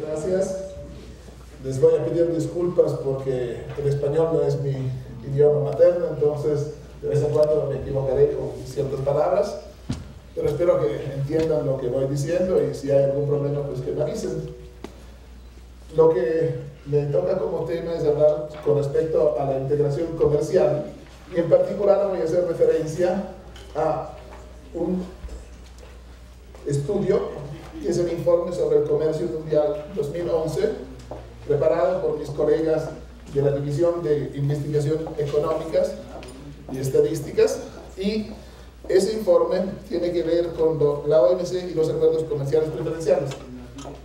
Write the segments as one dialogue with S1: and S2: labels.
S1: Gracias. Les voy a pedir disculpas porque el español no es mi idioma materno, entonces de vez en cuando me equivocaré con ciertas palabras, pero espero que entiendan lo que voy diciendo y si hay algún problema pues que me avisen. Lo que me toca como tema es hablar con respecto a la integración comercial y en particular voy a hacer referencia a un estudio que es el informe sobre el comercio mundial 2011 preparado por mis colegas de la División de Investigación Económicas y Estadísticas, y ese informe tiene que ver con la OMC y los acuerdos comerciales preferenciales,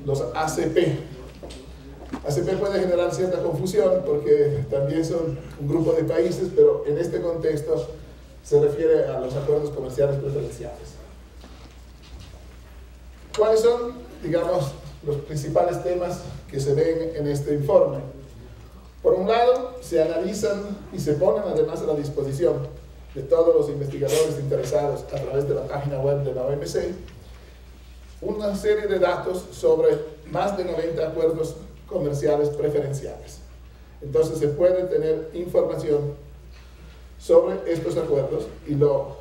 S1: los ACP. ACP puede generar cierta confusión porque también son un grupo de países, pero en este contexto se refiere a los acuerdos comerciales preferenciales. ¿Cuáles son, digamos, los principales temas que se ven en este informe? Por un lado, se analizan y se ponen además a la disposición de todos los investigadores interesados a través de la página web de la OMC una serie de datos sobre más de 90 acuerdos comerciales preferenciales. Entonces se puede tener información sobre estos acuerdos y lo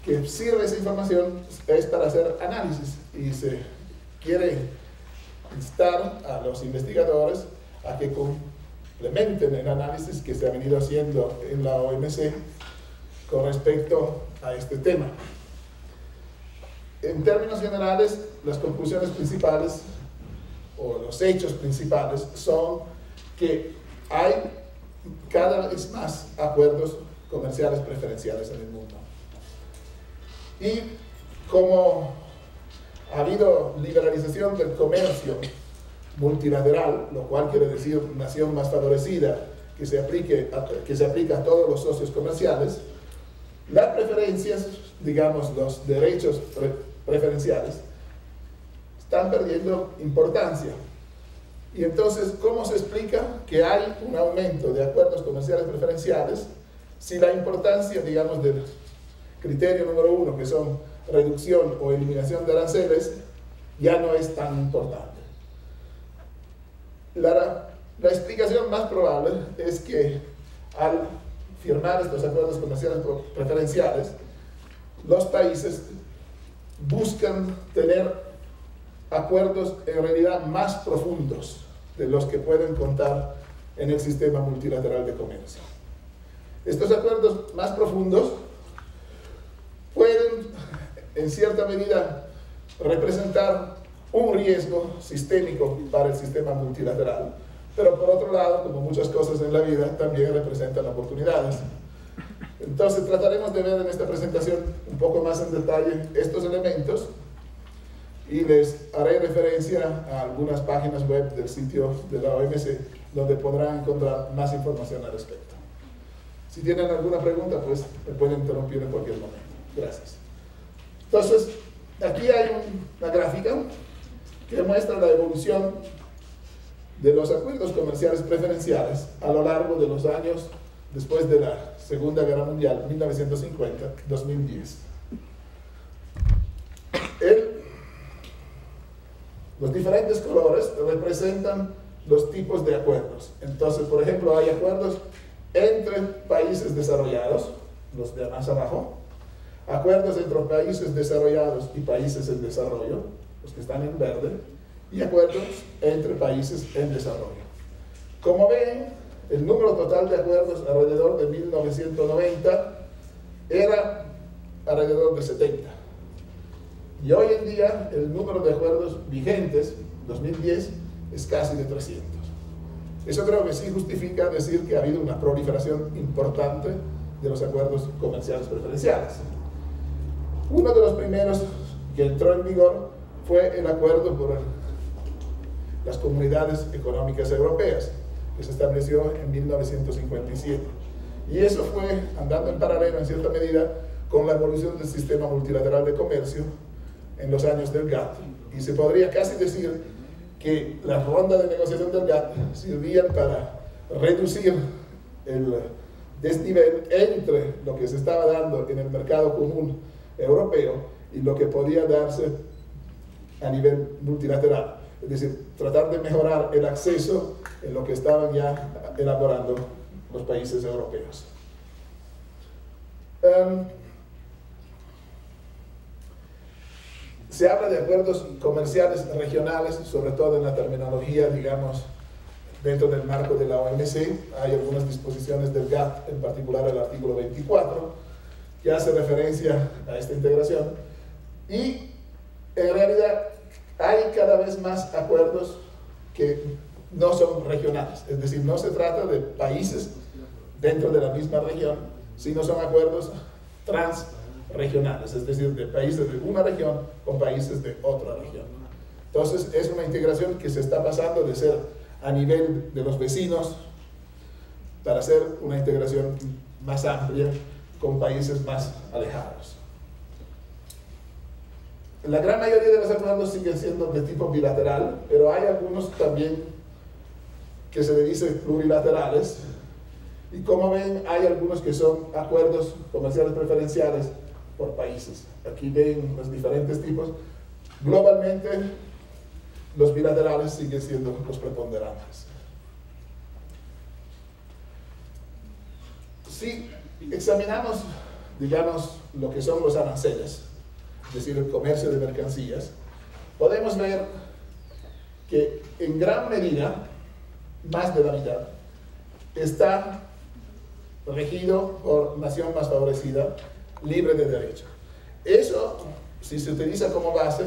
S1: que sirve esa información es para hacer análisis y se quiere instar a los investigadores a que complementen el análisis que se ha venido haciendo en la OMC con respecto a este tema. En términos generales, las conclusiones principales o los hechos principales son que hay cada vez más acuerdos comerciales preferenciales en el mundo. Y como ha habido liberalización del comercio multilateral, lo cual quiere decir nación más favorecida que se aplica a todos los socios comerciales, las preferencias, digamos los derechos preferenciales, están perdiendo importancia. Y entonces, ¿cómo se explica que hay un aumento de acuerdos comerciales preferenciales si la importancia, digamos, del criterio número uno, que son reducción o eliminación de aranceles, ya no es tan importante? La explicación más probable es que al firmar estos acuerdos comerciales preferenciales, los países buscan tener acuerdos en realidad más profundos de los que pueden contar en el sistema multilateral de comercio. Estos acuerdos más profundos pueden, en cierta medida, representar un riesgo sistémico para el sistema multilateral, pero por otro lado, como muchas cosas en la vida, también representan oportunidades. Entonces trataremos de ver en esta presentación un poco más en detalle estos elementos y les haré referencia a algunas páginas web del sitio de la OMC donde podrán encontrar más información al respecto. Si tienen alguna pregunta, pues me pueden interrumpir en cualquier momento. Gracias. Entonces, aquí hay una gráfica que muestra la evolución de los acuerdos comerciales preferenciales a lo largo de los años después de la Segunda Guerra Mundial, 1950-2010. Los diferentes colores representan los tipos de acuerdos. Entonces, por ejemplo, hay acuerdos entre países desarrollados, los de más abajo, acuerdos entre países desarrollados y países en desarrollo, los que están en verde, y acuerdos entre países en desarrollo. Como ven, el número total de acuerdos alrededor de 1990 era alrededor de 70. Y hoy en día el número de acuerdos vigentes, 2010, es casi de 300. Eso creo que sí justifica decir que ha habido una proliferación importante de los acuerdos comerciales preferenciales. Uno de los primeros que entró en vigor fue el acuerdo por las comunidades económicas europeas, que se estableció en 1957. Y eso fue andando en paralelo, en cierta medida, con la evolución del sistema multilateral de comercio en los años del GATT. Y se podría casi decir que la ronda de negociación del GATT servían para reducir el desnivel entre lo que se estaba dando en el mercado común europeo y lo que podía darse a nivel multilateral. es decir, tratar de mejorar el acceso en lo que estaban ya elaborando los países europeos. Se habla de acuerdos comerciales regionales, sobre todo en la terminología, digamos, dentro del marco de la OMC. Hay algunas disposiciones del GATT, en particular el artículo 24, que hace referencia a esta integración. Y en realidad hay cada vez más acuerdos que no son regionales, es decir, no se trata de países dentro de la misma región, sino son acuerdos transregionales, es decir, de países de una región con países de otra región. Entonces es una integración que se está pasando de ser a nivel de los vecinos para ser una integración más amplia con países más alejados. La gran mayoría de los acuerdos siguen siendo de tipo bilateral, pero hay algunos también que se le dice plurilaterales, y como ven hay algunos que son acuerdos comerciales preferenciales por países. Aquí ven los diferentes tipos. Globalmente los bilaterales siguen siendo los preponderantes. Si examinamos, digamos, lo que son los aranceles, es decir, el comercio de mercancías, podemos ver que en gran medida, más de la mitad, está regido por nación más favorecida, libre de derecho. Eso, si se utiliza como base,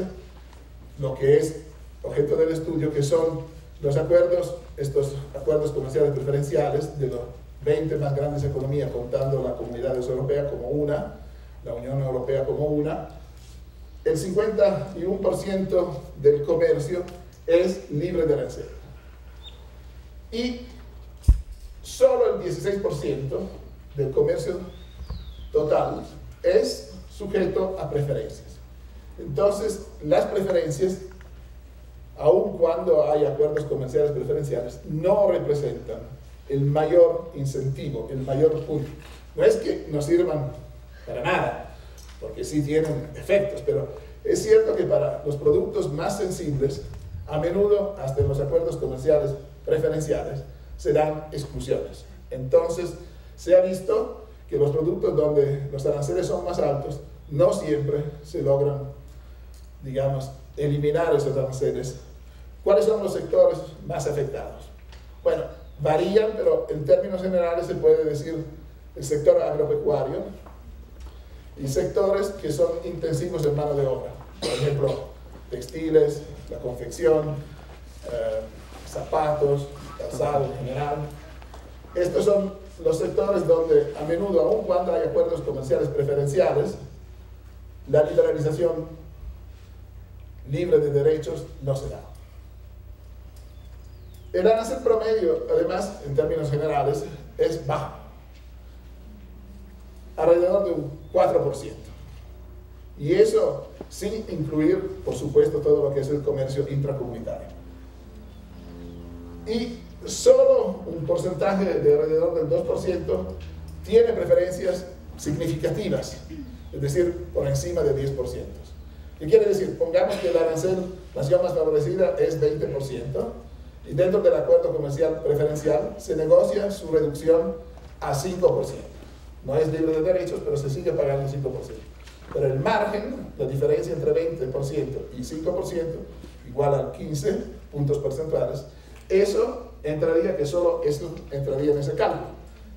S1: lo que es objeto del estudio, que son los acuerdos, estos acuerdos comerciales preferenciales de los 20 más grandes economías, contando la Comunidad Europea como una, la Unión Europea como una, el 51% del comercio es libre de arancel. Y solo el 16% del comercio total es sujeto a preferencias. Entonces, las preferencias, aun cuando hay acuerdos comerciales preferenciales, no representan el mayor incentivo, el mayor punto. No es que no sirvan para nada, porque sí tienen efectos, pero es cierto que para los productos más sensibles, a menudo, hasta en los acuerdos comerciales preferenciales, se dan exclusiones. Entonces, se ha visto que los productos donde los aranceles son más altos, no siempre se logran, digamos, eliminar esos aranceles. ¿Cuáles son los sectores más afectados? Bueno, varían, pero en términos generales se puede decir el sector agropecuario y sectores que son intensivos en mano de obra. Por ejemplo, textiles, la confección, zapatos, calzado en general. Estos son los sectores donde a menudo, aun cuando hay acuerdos comerciales preferenciales, la liberalización libre de derechos no se da. El arancel promedio, además, en términos generales, es bajo, alrededor de un 4%. Y eso sin incluir, por supuesto, todo lo que es el comercio intracomunitario. Y solo un porcentaje de alrededor del 2% tiene preferencias significativas, es decir, por encima del 10%. ¿Qué quiere decir? Pongamos que el arancel, nación más favorecida, es 20%, y dentro del acuerdo comercial preferencial se negocia su reducción a 5%. No es libre de derechos, pero se sigue pagando 5%. Pero el margen, la diferencia entre 20% y 5%, igual a 15 puntos porcentuales, eso entraría, que solo eso entraría en ese cálculo.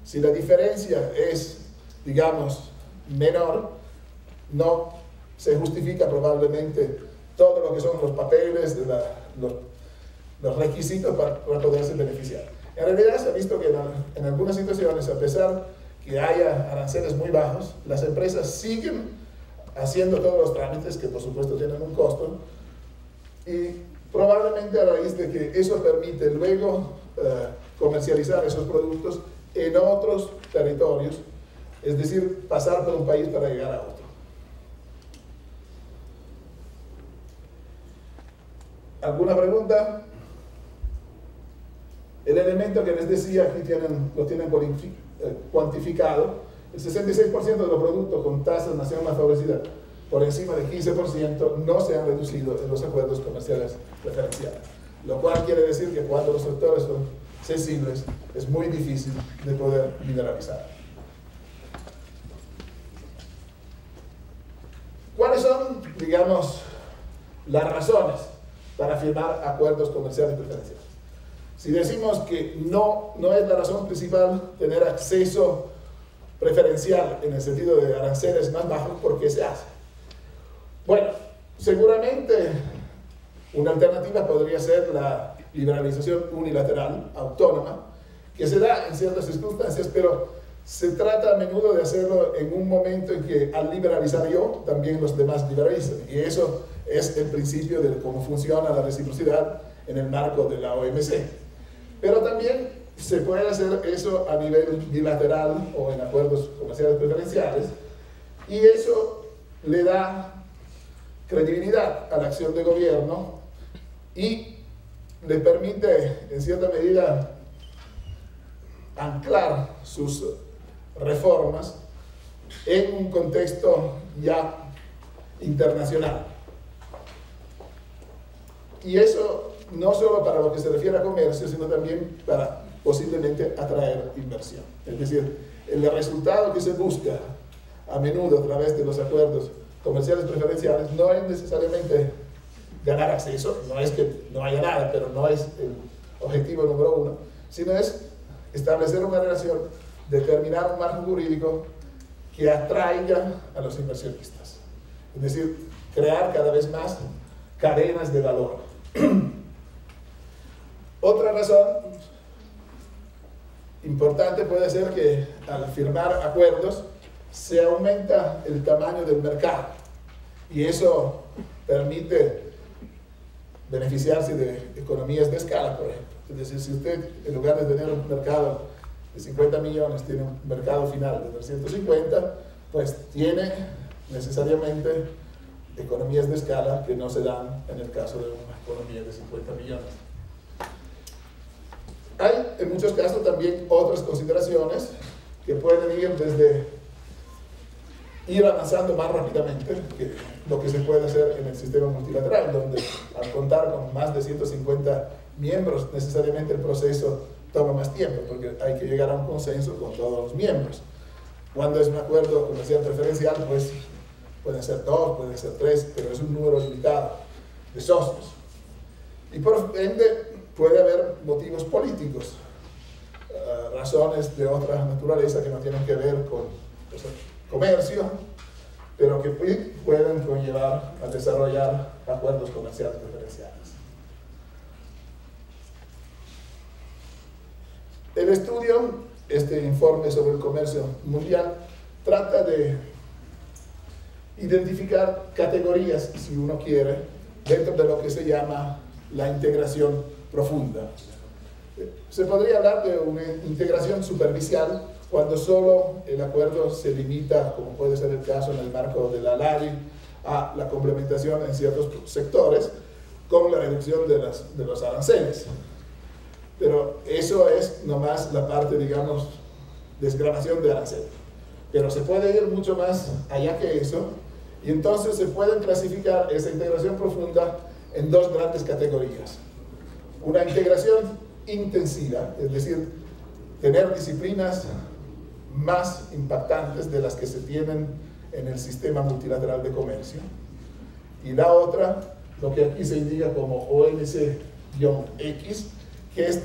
S1: Si la diferencia es, digamos, menor, no se justifica probablemente todo lo que son los papeles, los requisitos para poderse beneficiar. En realidad se ha visto que en algunas situaciones, a pesar que haya aranceles muy bajos, las empresas siguen haciendo todos los trámites, que por supuesto tienen un costo, y probablemente a raíz de que eso permite luego comercializar esos productos en otros territorios, es decir, pasar por un país para llegar a otro. ¿Alguna pregunta? El elemento que les decía, aquí lo tienen cuantificado. El 66% de los productos con tasas nación más favorecida por encima del 15% no se han reducido en los acuerdos comerciales preferenciales. lo cual quiere decir que cuando los sectores son sensibles es muy difícil de poder liberalizar. ¿Cuáles son, digamos, las razones para firmar acuerdos comerciales preferenciales? Si decimos que no es la razón principal tener acceso preferencial en el sentido de aranceles más bajos, ¿por qué se hace? Bueno, seguramente una alternativa podría ser la liberalización unilateral, autónoma, que se da en ciertas circunstancias, pero se trata a menudo de hacerlo en un momento en que al liberalizar yo, también los demás liberalizan. Y eso es el principio de cómo funciona la reciprocidad en el marco de la OMC. Pero también se puede hacer eso a nivel bilateral o en acuerdos comerciales preferenciales, y eso le da credibilidad a la acción de gobierno y le permite, en cierta medida, anclar sus reformas en un contexto ya internacional. Y eso no solo para lo que se refiere a comercio, sino también para posiblemente atraer inversión. Es decir, el resultado que se busca a menudo a través de los acuerdos comerciales preferenciales no es necesariamente ganar acceso, no es que no haya nada, pero no es el objetivo número uno, sino es establecer una relación, determinar un marco jurídico que atraiga a los inversionistas. Es decir, crear cada vez más cadenas de valor. Otra razón importante puede ser que al firmar acuerdos se aumenta el tamaño del mercado y eso permite beneficiarse de economías de escala, por ejemplo. Es decir, si usted en lugar de tener un mercado de 50 millones tiene un mercado final de 350, pues tiene necesariamente economías de escala que no se dan en el caso de una economía de 50 millones. Hay en muchos casos también otras consideraciones que pueden ir desde ir avanzando más rápidamente que lo que se puede hacer en el sistema multilateral, donde al contar con más de 150 miembros, necesariamente el proceso toma más tiempo, porque hay que llegar a un consenso con todos los miembros. Cuando es un acuerdo comercial preferencial, pues pueden ser 2, pueden ser 3, pero es un número limitado de socios. Y por ende, puede haber motivos políticos, razones de otra naturaleza que no tienen que ver con comercio, pero que pueden conllevar a desarrollar acuerdos comerciales preferenciales. El estudio, este informe sobre el comercio mundial, trata de identificar categorías, si uno quiere, dentro de lo que se llama la integración profunda. Se podría hablar de una integración superficial cuando solo el acuerdo se limita, como puede ser el caso en el marco de la LARI, a la complementación en ciertos sectores con la reducción de los aranceles. Pero eso es nomás la parte, digamos, desgravación de arancel. Pero se puede ir mucho más allá que eso, y entonces se pueden clasificar esa integración profunda en dos grandes categorías. Una integración intensiva, es decir, tener disciplinas más impactantes de las que se tienen en el sistema multilateral de comercio. Y la otra, lo que aquí se indica como OMC-X, que es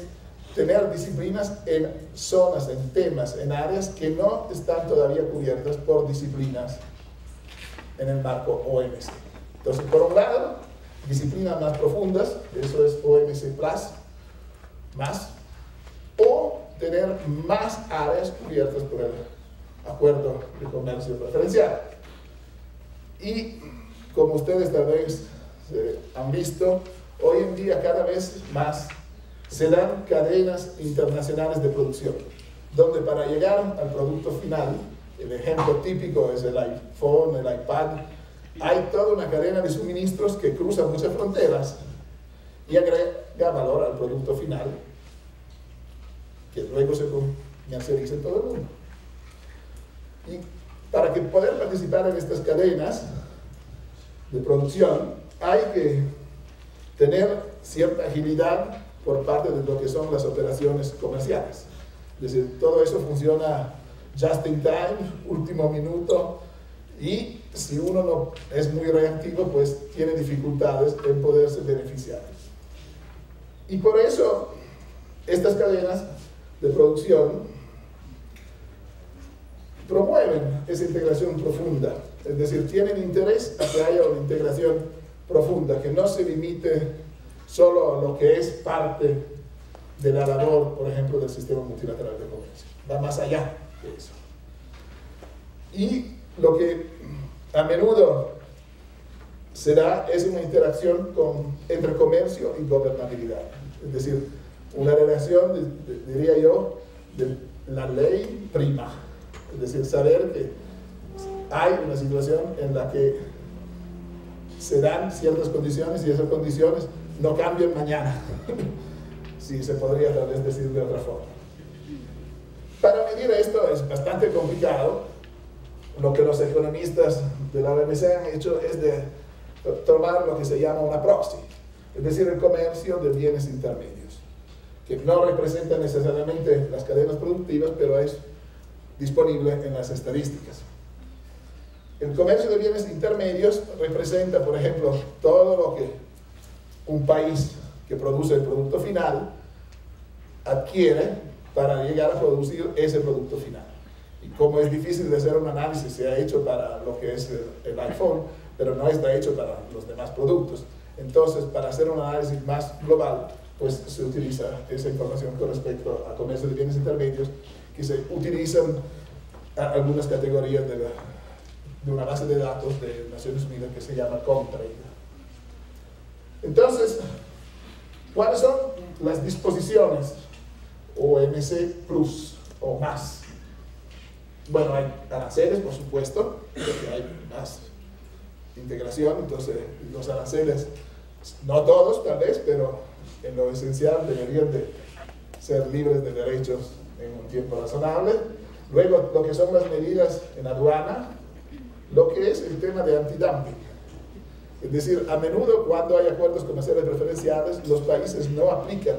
S1: tener disciplinas en zonas, en temas, en áreas que no están todavía cubiertas por disciplinas en el marco OMC. Entonces, por un lado, disciplinas más profundas, eso es OMC Plus, más, o tener más áreas cubiertas por el acuerdo de comercio preferencial. Y como ustedes tal vez han visto, hoy en día cada vez más se dan cadenas internacionales de producción, donde para llegar al producto final, el ejemplo típico es el iPhone, el iPad, hay toda una cadena de suministros que cruza muchas fronteras y agrega valor al producto final, que luego se comercializa en todo el mundo. Y para que poder participar en estas cadenas de producción, hay que tener cierta agilidad por parte de lo que son las operaciones comerciales. Es decir, todo eso funciona just in time, último minuto, y si uno no es muy reactivo, pues tiene dificultades en poderse beneficiar. Y por eso, estas cadenas de producción promueven esa integración profunda, es decir, tienen interés a que haya una integración profunda, que no se limite solo a lo que es parte de la labor, por ejemplo, del sistema multilateral de comercio. Va más allá de eso. Y lo que a menudo se da es una interacción entre comercio y gobernabilidad. Es decir, una relación, diría yo, de la ley prima. Es decir, saber que hay una situación en la que se dan ciertas condiciones y esas condiciones no cambian mañana. Si se podría tal vez decir de otra forma. Para medir esto es bastante complicado. Lo que los economistas de la OMC han hecho es de tomar lo que se llama una proxy, es decir, el comercio de bienes intermedios, que no representa necesariamente las cadenas productivas, pero es disponible en las estadísticas. El comercio de bienes intermedios representa, por ejemplo, todo lo que un país que produce el producto final adquiere para llegar a producir ese producto final. Y como es difícil de hacer un análisis, se ha hecho para lo que es el iPhone, pero no está hecho para los demás productos. Entonces, para hacer un análisis más global, pues se utiliza esa información con respecto a comercio de bienes intermedios, que se utilizan algunas categorías de una base de datos de Naciones Unidas que se llama Comtrade. Entonces, ¿cuáles son las disposiciones OMC Plus o más? Bueno, hay aranceles, por supuesto, porque hay más integración, entonces los aranceles, no todos tal vez, pero en lo esencial deberían de ser libres de derechos en un tiempo razonable. Luego, lo que son las medidas en aduana, lo que es el tema de antidumping. Es decir, a menudo cuando hay acuerdos comerciales preferenciales, los países no aplican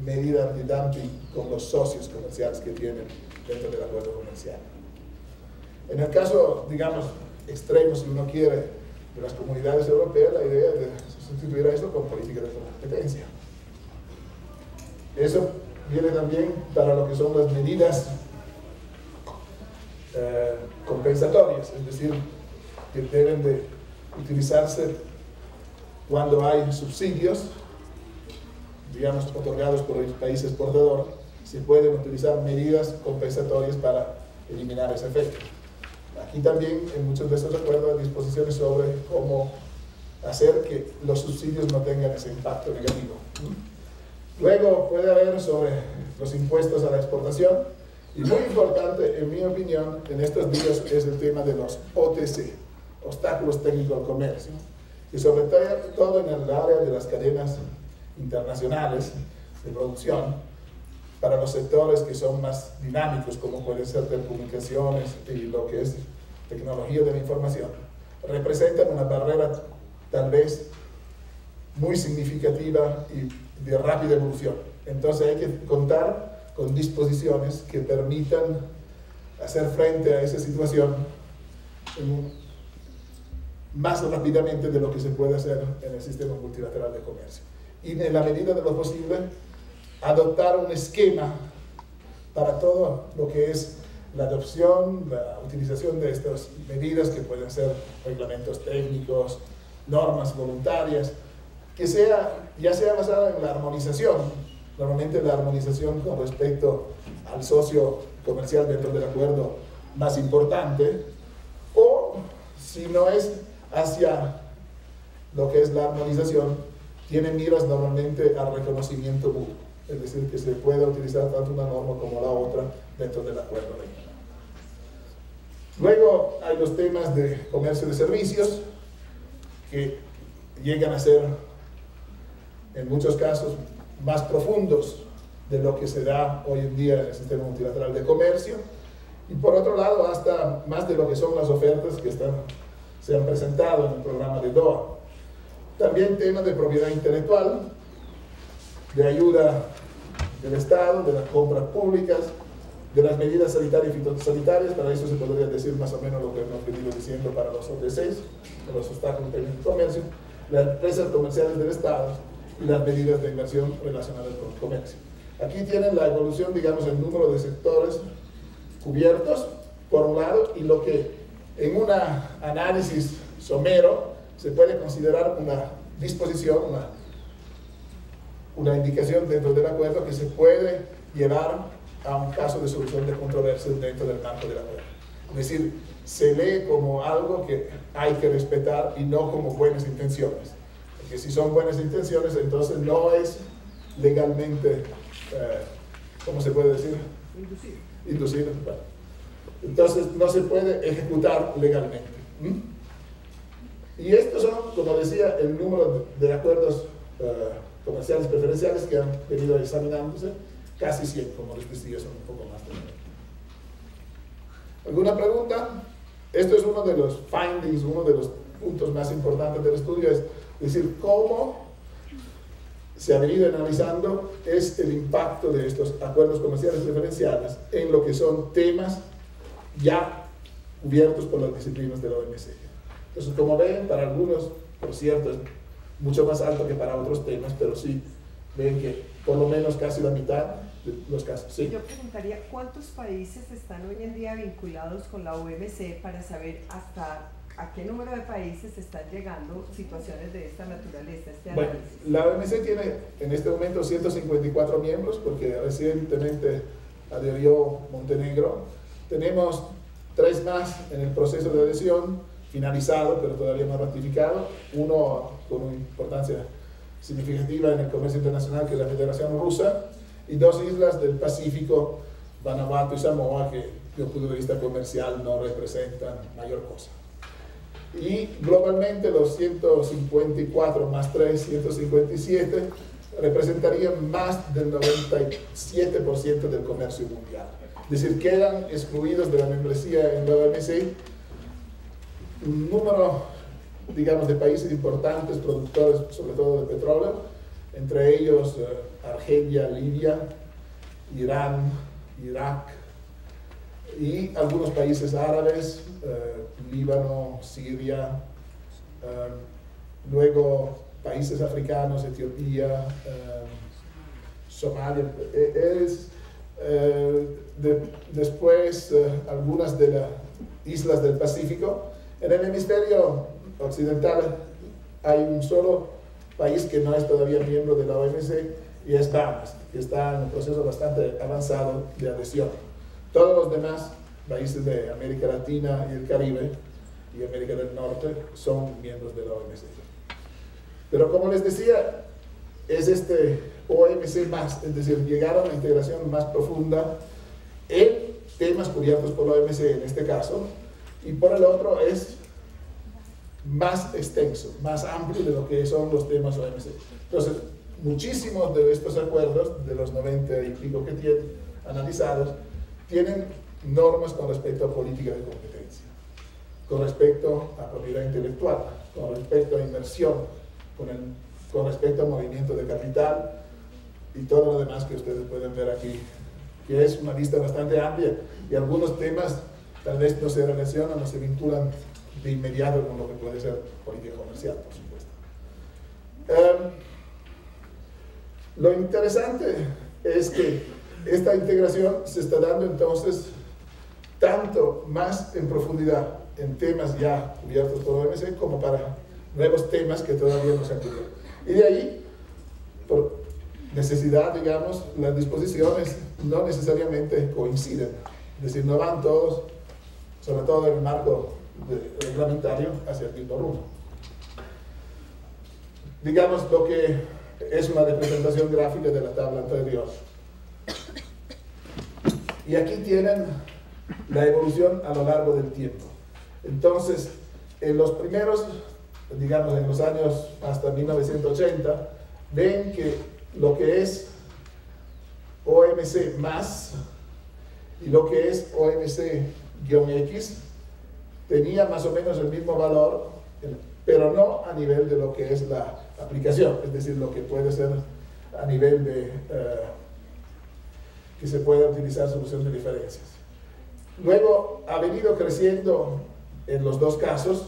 S1: medidas antidumping con los socios comerciales que tienen dentro del acuerdo comercial. En el caso, digamos, extremo, si uno quiere, de las comunidades europeas, la idea es de sustituir a eso con políticas de competencia. Eso viene también para lo que son las medidas compensatorias, es decir, que deben de utilizarse cuando hay subsidios, digamos, otorgados por el país exportador, se pueden utilizar medidas compensatorias para eliminar ese efecto. Aquí también en muchos de estos acuerdos hay disposiciones sobre cómo hacer que los subsidios no tengan ese impacto negativo. Luego puede haber sobre los impuestos a la exportación, y muy importante, en mi opinión, en estos días es el tema de los OTC, obstáculos técnicos al comercio, y sobre todo en el área de las cadenas internacionales de producción, para los sectores que son más dinámicos, como pueden ser telecomunicaciones y lo que es tecnología de la información, representan una barrera tal vez muy significativa y de rápida evolución. Entonces hay que contar con disposiciones que permitan hacer frente a esa situación más rápidamente de lo que se puede hacer en el sistema multilateral de comercio. Y en la medida de lo posible, adoptar un esquema para todo lo que es la adopción, la utilización de estas medidas que pueden ser reglamentos técnicos, normas voluntarias, que ya sea basada en la armonización, normalmente la armonización con respecto al socio comercial dentro del acuerdo más importante, o si no es hacia lo que es la armonización, tiene miras normalmente al reconocimiento mutuo, es decir, que se pueda utilizar tanto una norma como la otra dentro del acuerdo regional. Luego hay los temas de comercio de servicios, que llegan a ser en muchos casos más profundos de lo que se da hoy en día en el sistema multilateral de comercio, y por otro lado hasta más de lo que son las ofertas que se han presentado en el programa de Doha. También temas de propiedad intelectual, de ayuda del Estado, de las compras públicas, de las medidas sanitarias y fitosanitarias. Para eso se podría decir más o menos lo que hemos venido diciendo para los OTCs, los obstáculos del comercio, las empresas comerciales del Estado y las medidas de inversión relacionadas con el comercio. Aquí tienen la evolución, digamos, el número de sectores cubiertos, por un lado, y lo que en un análisis somero se puede considerar una disposición, una indicación dentro del acuerdo que se puede llevar a un caso de solución de controversia dentro del marco del acuerdo. Es decir, se lee como algo que hay que respetar y no como buenas intenciones. Porque si son buenas intenciones, entonces no es legalmente, ¿cómo se puede decir? Inducido. Bueno. Entonces no se puede ejecutar legalmente. Y estos son, como decía, el número de acuerdos comerciales preferenciales que han venido examinándose, casi 100, como les decía, son un poco más de 100. ¿Alguna pregunta? Esto es uno de los findings, uno de los puntos más importantes del estudio, es decir, cómo se ha venido analizando es el impacto de estos acuerdos comerciales preferenciales en lo que son temas ya cubiertos por las disciplinas de la OMC. Entonces, como ven, para algunos, por cierto, es mucho más alto que para otros temas, pero sí ven que por lo menos casi la mitad de los casos. Sí.
S2: Yo preguntaría, ¿cuántos países están hoy en día vinculados con la OMC para saber hasta a qué número de países están llegando situaciones de esta naturaleza,
S1: Bueno, la OMC tiene en este momento 154 miembros, porque recientemente adhirió Montenegro. Tenemos 3 más en el proceso de adhesión, finalizado, pero todavía no ratificado. Uno con una importancia significativa en el comercio internacional, que es la Federación Rusa, y 2 islas del Pacífico, Vanuatu y Samoa, que desde el punto de vista comercial no representan mayor cosa. Y globalmente los 154 más 3, 157, representarían más del 97% del comercio mundial. Es decir, quedan excluidos de la membresía en la OMC un número, digamos, de países importantes, productores sobre todo de petróleo, entre ellos Argelia, Libia, Irán, Irak y algunos países árabes, Líbano, Siria, luego países africanos, Etiopía, Somalia, después algunas de las islas del Pacífico. En el hemisferio occidental hay un solo país que no es todavía miembro de la OMC, y es Bahamas, que está en un proceso bastante avanzado de adhesión. Todos los demás países de América Latina y el Caribe y América del Norte son miembros de la OMC. Pero como les decía, es este OMC más, es decir, llegar a una integración más profunda en temas cubiertos por la OMC en este caso, y por el otro es más extenso, más amplio de lo que son los temas OMC. Entonces, muchísimos de estos acuerdos, de los 90 y pico que tienen analizados, tienen normas con respecto a política de competencia, con respecto a propiedad intelectual, con respecto a inversión, con respecto a movimiento de capital y todo lo demás que ustedes pueden ver aquí, que es una lista bastante amplia, y algunos temas tal vez no se relacionan, no se vinculan de inmediato con lo que puede ser política comercial, por supuesto. Lo interesante es que esta integración se está dando entonces tanto más en profundidad en temas ya cubiertos por la OMC como para nuevos temas que todavía no se han cubierto. Y de ahí, por necesidad, digamos, las disposiciones no necesariamente coinciden, es decir, no van todos, sobre todo en el marco reglamentario, hacia el mismo rumbo. Digamos lo que es una representación gráfica de la tabla anterior. Y aquí tienen la evolución a lo largo del tiempo. Entonces, en los primeros, digamos en los años hasta 1980, ven que lo que es OMC más y lo que es OMC-X tenía más o menos el mismo valor pero no a nivel de lo que es la aplicación, es decir, lo que puede ser a nivel de que se pueda utilizar solución de diferencias. Luego ha venido creciendo en los dos casos,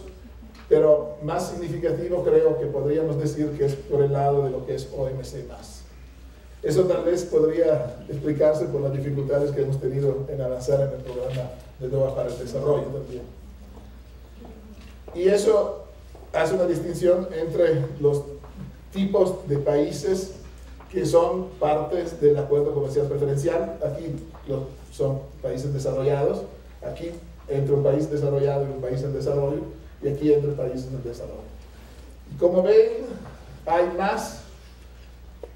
S1: pero más significativo creo que podríamos decir que es por el lado de lo que es OMC+. Eso tal vez podría explicarse por las dificultades que hemos tenido en avanzar en el programa de Doha para el desarrollo también. Y eso hace una distinción entre los tipos de países que son partes del acuerdo comercial preferencial. Aquí son países desarrollados, aquí entre un país desarrollado y un país en desarrollo, y aquí entre países en desarrollo. Y como ven, hay más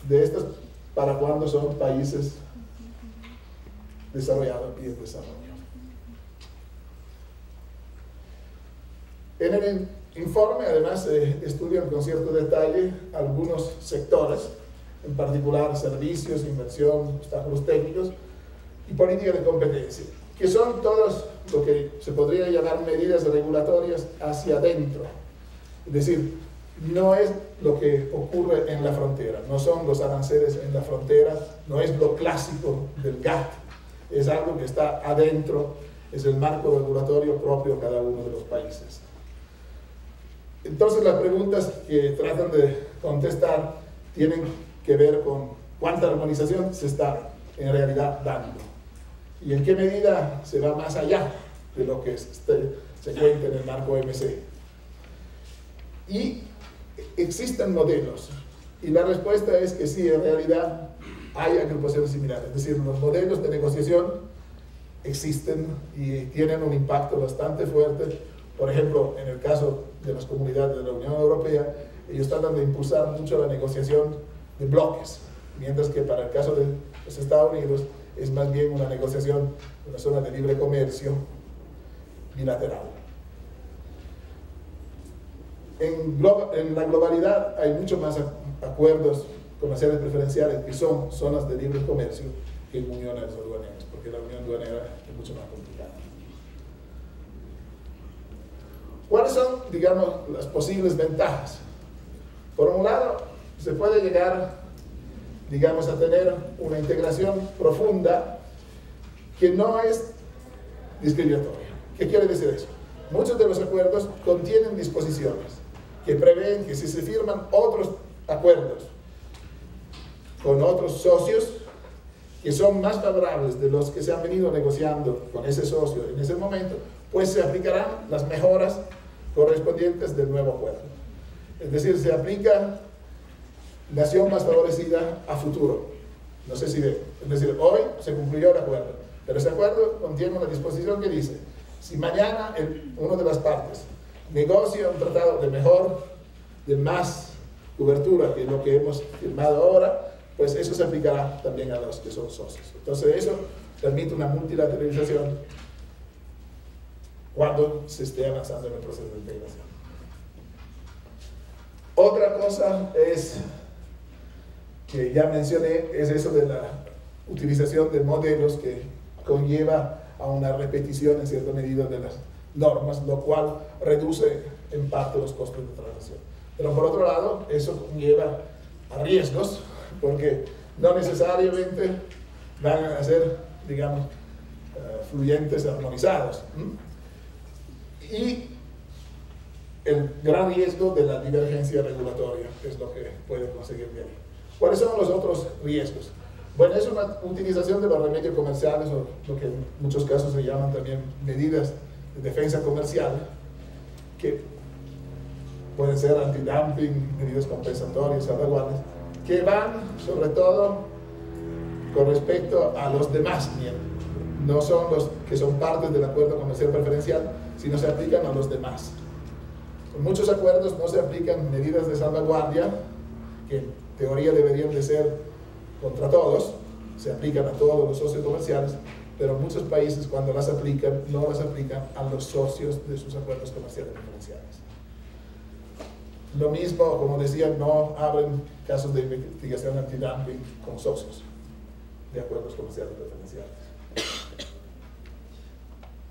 S1: de estos para cuando son países desarrollados y en desarrollo. En el informe, además, estudian con cierto detalle algunos sectores, en particular servicios, inversión, obstáculos técnicos y política de competencia, que son todos lo que se podría llamar medidas regulatorias hacia adentro. Es decir, no es lo que ocurre en la frontera, no son los aranceles en la frontera, no es lo clásico del GATT, es algo que está adentro, es el marco regulatorio propio de cada uno de los países. Entonces las preguntas que tratan de contestar tienen que ver con cuánta armonización se está en realidad dando y en qué medida se va más allá de lo que se cuenta en el marco OMC. Y existen modelos, y la respuesta es que sí, en realidad hay agrupaciones similares, es decir, los modelos de negociación existen y tienen un impacto bastante fuerte. Por ejemplo, en el caso de las comunidades de la Unión Europea, ellos tratan de impulsar mucho la negociación de bloques, mientras que para el caso de los Estados Unidos es más bien una negociación de una zona de libre comercio bilateral. En la globalidad hay muchos más acuerdos comerciales preferenciales que son zonas de libre comercio que uniones aduaneras, porque la unión aduanera es mucho más complicada. ¿Cuáles son, digamos, las posibles ventajas? Por un lado, se puede llegar, digamos, a tener una integración profunda que no es discriminatoria. ¿Qué quiere decir eso? Muchos de los acuerdos contienen disposiciones que prevén que si se firman otros acuerdos con otros socios que son más favorables de los que se han venido negociando con ese socio en ese momento, pues se aplicarán las mejoras correspondientes del nuevo acuerdo. Es decir, se aplica nación más favorecida a futuro. No sé si ven. Es decir, hoy se concluyó el acuerdo, pero ese acuerdo contiene una disposición que dice: si mañana una de las partes negocia un tratado de más cobertura que lo que hemos firmado ahora, pues eso se aplicará también a los que son socios. Entonces eso permite una multilateralización cuando se esté avanzando en el proceso de integración. Otra cosa es, que ya mencioné, es eso de la utilización de modelos que conlleva a una repetición en cierta medida de las normas, lo cual reduce en parte los costos de transacción. Pero por otro lado, eso conlleva a riesgos, porque no necesariamente van a ser, digamos, fluyentes, armonizados. Y el gran riesgo de la divergencia regulatoria es lo que puede conseguir de ahí. ¿Cuáles son los otros riesgos? Bueno, es una utilización de los remedios comerciales, o lo que en muchos casos se llaman también medidas de defensa comercial, que pueden ser antidumping, medidas compensatorias, salvaguardias, que van sobre todo con respecto a los demás miembros. No son los que son partes del acuerdo comercial preferencial, sino se aplican a los demás. En muchos acuerdos no se aplican medidas de salvaguardia, que en teoría deberían de ser contra todos, se aplican a todos los socios comerciales, pero muchos países cuando las aplican, no las aplican a los socios de sus acuerdos comerciales preferenciales. Lo mismo, como decía, no abren casos de investigación antidumping con socios de acuerdos comerciales preferenciales.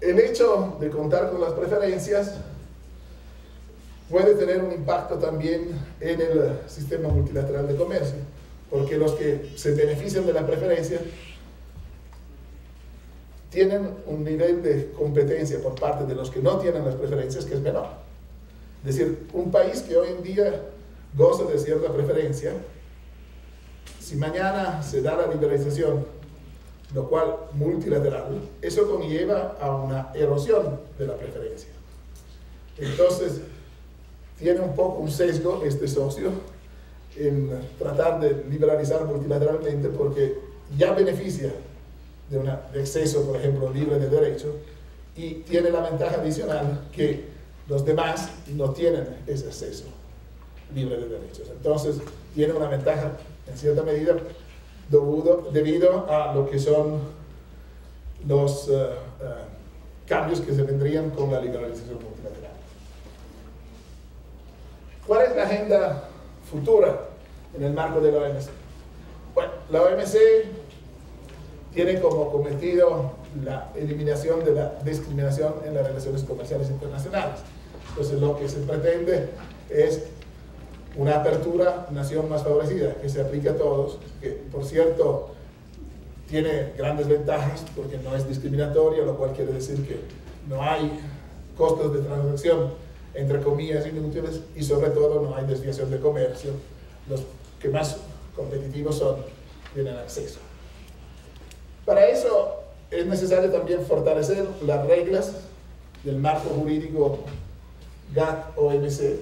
S1: El hecho de contar con las preferencias puede tener un impacto también en el sistema multilateral de comercio, porque los que se benefician de la preferencia tienen un nivel de competencia por parte de los que no tienen las preferencias que es menor. Es decir, un país que hoy en día goza de cierta preferencia, si mañana se da la liberalización, lo cual multilateral, eso conlleva a una erosión de la preferencia. Entonces, tiene un poco un sesgo este socio en tratar de liberalizar multilateralmente porque ya beneficia de exceso, por ejemplo, libre de derecho, y tiene la ventaja adicional que los demás no tienen ese acceso libre de derechos. Entonces, tiene una ventaja, en cierta medida, debido a lo que son los cambios que se vendrían con la liberalización multilateral. ¿Cuál es la agenda futura en el marco de la OMC? Bueno, la OMC tiene como cometido la eliminación de la discriminación en las relaciones comerciales internacionales. Entonces, lo que se pretende es una apertura, nación más favorecida, que se aplique a todos, que por cierto tiene grandes ventajas porque no es discriminatoria, lo cual quiere decir que no hay costos de transacción, entre comillas, inútiles, y sobre todo no hay desviación de comercio. Los que más competitivos son, tienen acceso. Para eso es necesario también fortalecer las reglas del marco jurídico GATT-OMC,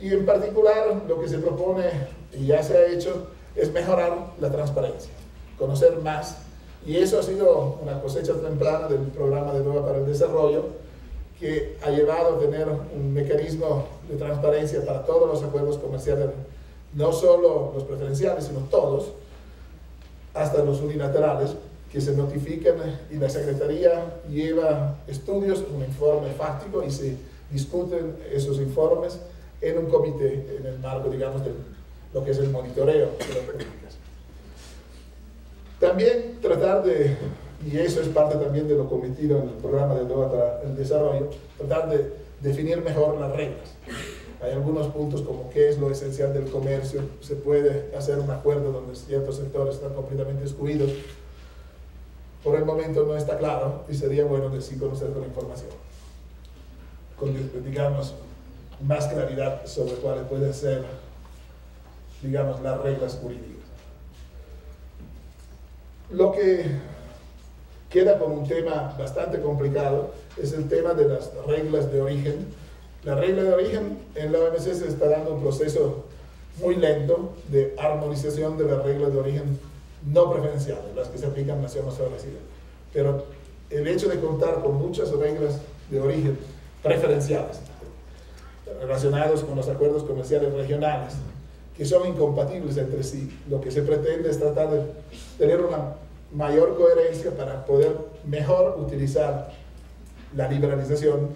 S1: y en particular lo que se propone y ya se ha hecho es mejorar la transparencia, conocer más, y eso ha sido una cosecha temprana del programa de Doha para el Desarrollo, que ha llevado a tener un mecanismo de transparencia para todos los acuerdos comerciales, no solo los preferenciales, sino todos, hasta los unilaterales, que se notifican, y la Secretaría lleva estudios, un informe fáctico, y se discuten esos informes en un comité, en el marco, digamos, de lo que es el monitoreo de las políticas. También tratar de, y eso es parte también de lo cometido en el programa de Doha para el Desarrollo, tratar de definir mejor las reglas. Hay algunos puntos como qué es lo esencial del comercio, se puede hacer un acuerdo donde ciertos sectores están completamente excluidos. Por el momento no está claro y sería bueno de sí conocer con información, con, digamos, más claridad sobre cuáles pueden ser, digamos, las reglas jurídicas. Lo que queda como un tema bastante complicado es el tema de las reglas de origen. La regla de origen en la OMC se está dando un proceso muy lento de armonización de las reglas de origen no preferenciales, las que se aplican en naciones favorecidas. Pero el hecho de contar con muchas reglas de origen preferenciales relacionados con los acuerdos comerciales regionales, que son incompatibles entre sí, lo que se pretende es tratar de tener una mayor coherencia para poder mejor utilizar la liberalización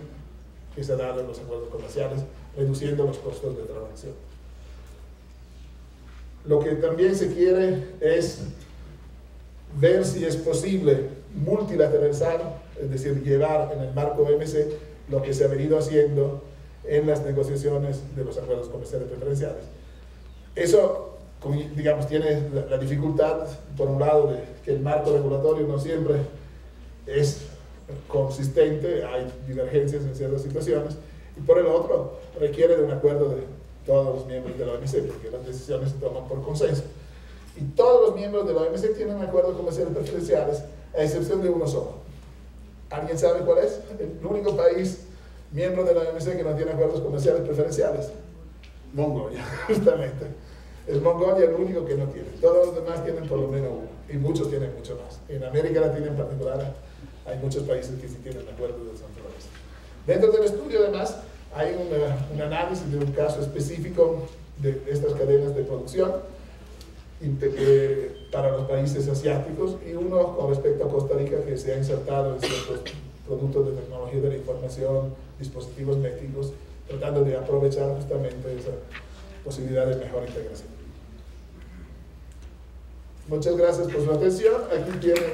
S1: que se ha dado en los acuerdos comerciales, reduciendo los costos de transacción. Lo que también se quiere es ver si es posible multilateralizar, es decir, llevar en el marco OMC lo que se ha venido haciendo en las negociaciones de los acuerdos comerciales preferenciales. Eso, digamos, tiene la dificultad, por un lado, de que el marco regulatorio no siempre es consistente, hay divergencias en ciertas situaciones, y por el otro, requiere de un acuerdo de todos los miembros de la OMC, porque las decisiones se toman por consenso. Y todos los miembros de la OMC tienen acuerdos comerciales preferenciales, a excepción de uno solo. ¿Alguien sabe cuál es? El único país miembro de la OMC que no tiene acuerdos comerciales preferenciales. Mongolia, justamente. Es Mongolia el único que no tiene. Todos los demás tienen por lo menos uno, y muchos tienen mucho más. En América Latina en particular hay muchos países que sí tienen acuerdos de esa naturaleza. Dentro del estudio, además, hay un análisis de un caso específico de estas cadenas de producción para los países asiáticos, y uno con respecto a Costa Rica, que se ha insertado en ciertos productos de tecnología de la información, dispositivos médicos, tratando de aprovechar justamente esa posibilidad de mejor integración. Muchas gracias por su atención. Aquí tienen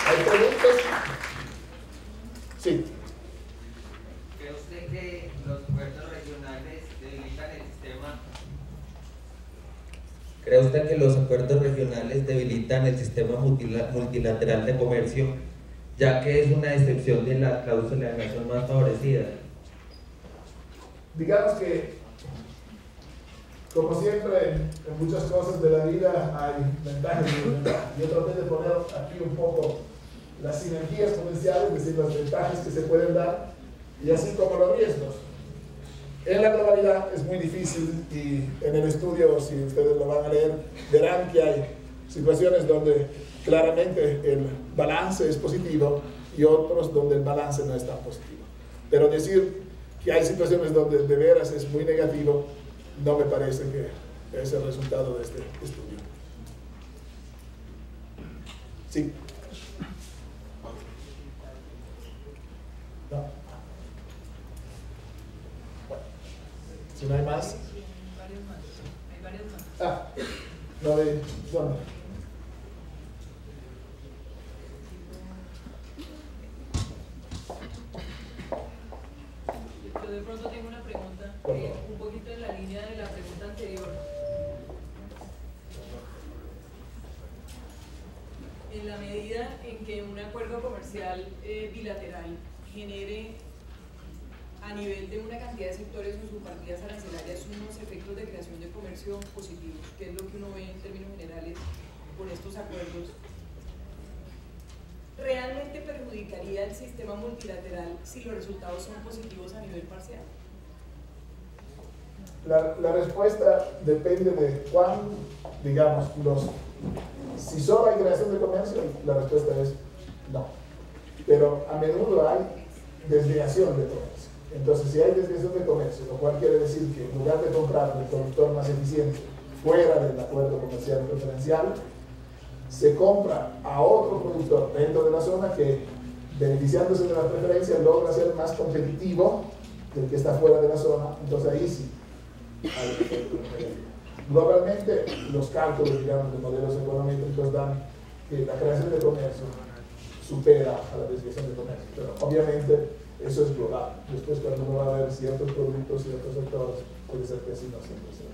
S1: ¿Hay preguntas? Sí.
S3: ¿Cree usted que los acuerdos regionales debilitan el sistema? ¿Cree usted que los acuerdos regionales debilitan el sistema multilateral de comercio, ya que es una excepción de la cláusula de nación más favorecida?
S1: Digamos que, como siempre, en muchas cosas de la vida hay ventajas y desventajas. Yo traté de poner aquí un poco las sinergias potenciales, es decir, las ventajas que se pueden dar, y así como los riesgos. En la globalidad es muy difícil, y en el estudio, si ustedes lo van a leer, verán que hay situaciones donde claramente el balance es positivo y otros donde el balance no es tan positivo. Pero decir que hay situaciones donde de veras es muy negativo, no me parece que es el resultado de este estudio. Sí. No. Bueno. Si no hay más.
S4: Hay varios más.
S1: Ah, no de. ¿Dónde?
S4: Yo de pronto tengo una pregunta, un poquito en la línea de la pregunta anterior. En la medida en que un acuerdo comercial bilateral genere a nivel de una cantidad de sectores o subpartidas arancelarias unos efectos de creación de comercio positivos, que es lo que uno ve en términos generales por estos acuerdos, ¿realmente perjudicaría el sistema multilateral si los resultados son positivos a nivel parcial?
S1: La respuesta depende de cuán, digamos, si solo hay creación de comercio, la respuesta es no. Pero a menudo hay desviación de comercio. Entonces, si hay desviación de comercio, lo cual quiere decir que en lugar de comprar del productor más eficiente fuera del acuerdo comercial preferencial, se compra a otro productor dentro de la zona que, beneficiándose de la preferencia, logra ser más competitivo del que está fuera de la zona. Entonces ahí sí hay efecto negativo. Globalmente, los cálculos, digamos, de modelos econométricos dan que la creación de comercio supera a la desviación de comercio, pero obviamente eso es global. Después, cuando uno va a ver ciertos productos, ciertos sectores, puede ser que así no siempre sea.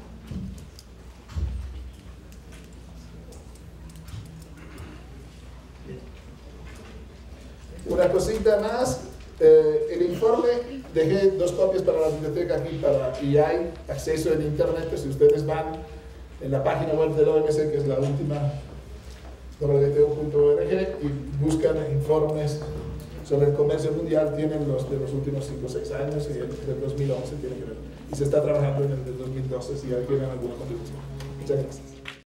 S1: Una cosita más, el informe, dejé 2 copias para la biblioteca aquí, y hay acceso en internet, pues si ustedes van en la página web del OMC, que es la última, wto.org, y buscan informes sobre el comercio mundial, tienen los de los últimos 5 o 6 años, y el del 2011 tiene que ver, y se está trabajando en el del 2012 si alguien tiene alguna contribución. Muchas gracias.